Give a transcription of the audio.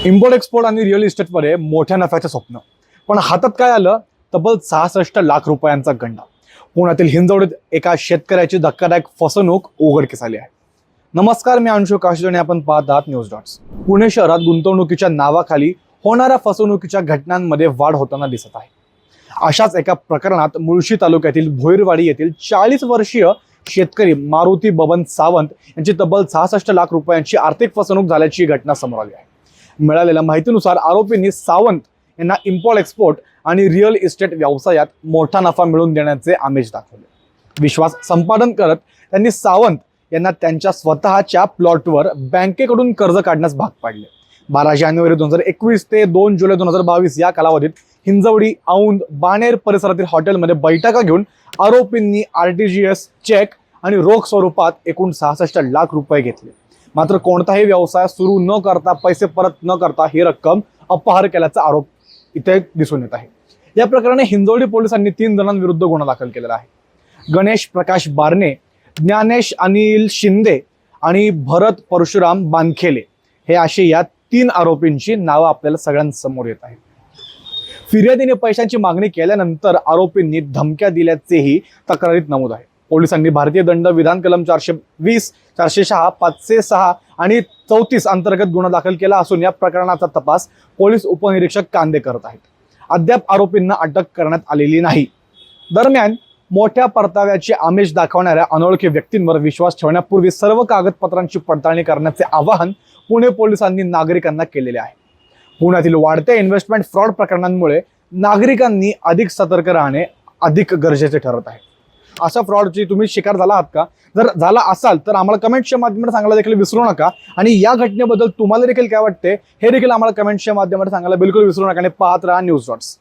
Import export आणि real इस्टेटमध्ये मोठ्या नफ्याचं स्वप्न, पण हातात काय आलं? तब्बल 66 लाख रुपयांचा गंडा. पुण्यातील हिंजवडीत एका शेतकऱ्याची धक्कादायक फसवणूक उघडकीस आली आहे. नमस्कार, मी अंशु काशीद आणि आपण पाहत आहात न्यूज डॉट्स. पुणे शहरात गुंतवणुकीच्या नावाखाली होणाऱ्या फसवणुकीच्या घटनांमध्ये वाढ होताना दिसत आहे. अशाच एका प्रकरणात मुळशी तालुक्यातील भोईरवाडी येथील 40 वर्षीय शेतकरी मारुती बबन सावंत यांची तब्बल 66 लाख रुपयांची आर्थिक फसवणूक झाल्याची घटना समोर आली आहे. मिळालेल्या माहितीनुसार आरोपींनी सावंत यांना इम्पोर्ट एक्सपोर्ट आणि रिअल इस्टेट व्यवसायात मोठा नफा मिळवून देण्याचे आमिष दाखवले. विश्वास संपादन करत त्यांनी सावंत यांना त्यांच्या स्वतःच्या प्लॉटवर बँकेकडून कर्ज काढण्यास भाग पाडले. 12 जानेवारी 2021 ते 2 जुलै 2022 या कालावधीत हिंजवडी, औंध, बाणेर परिसरातील हॉटेलमध्ये बैठका घेऊन आरोपींनी RTGS चेक आणि रोख स्वरूपात एकूण 66 लाख रुपये घेतले. मात्र कोणताही व्यवसाय सुरू न करता, पैसे परत न करता ही रक्कम अपहार केल्याचा आरोप इथे दिसून येत आहे. या प्रकरणी हिंजवडी पोलिसांनी 3 जणांविरुद्ध गुन्हा दाखल केलेला आहे. गणेश प्रकाश बारणे, ज्ञानेश अनिल शिंदे आणि भरत परशुराम बानखेले हे असे या 3 आरोपींची नावं आपल्याला सगळ्यांसमोर येत आहेत. फिर्यादीने पैशांची मागणी केल्यानंतर आरोपींनी धमक्या दिल्याचेही तक्रारीत नमूद आहे. पोलिसांनी भारतीय दंड विधान कलम 420, 406, 506 आणि 34 अंतर्गत गुन्हा दाखल केला असून या प्रकरणाचा तपास पोलीस उपनिरीक्षक कांदे करत आहेत. अद्याप आरोपींना अटक करण्यात आलेली नाही. दरम्यान मोठ्या परताव्याचे आमिष दाखवणाऱ्या अनोळखी व्यक्तींवर विश्वास ठेवण्यापूर्वी सर्व कागदपत्रांची पडताळणी करण्याचे आवाहन पुणे पोलिसांनी नागरिकांना केलेले आहे. पुण्यातील वाढत्या इन्व्हेस्टमेंट फ्रॉड प्रकरणांमुळे नागरिकांनी अधिक सतर्क राहणे अधिक गरजेचे ठरत आहे. अशा फ्रॉडची तुम्ही शिकार झाला आहात का? जर झाला असाल तर आम्हाला कमेंट्सच्या माध्यमातून सांगायला देखील विसरू नका. आणि या घटनेबद्दल तुम्हाला देखील काय वाटते हे देखील आम्हाला कमेंट्सच्या माध्यमातून सांगायला बिलकुल विसरू नका. आणि पाहत राहा न्यूज डॉट्स.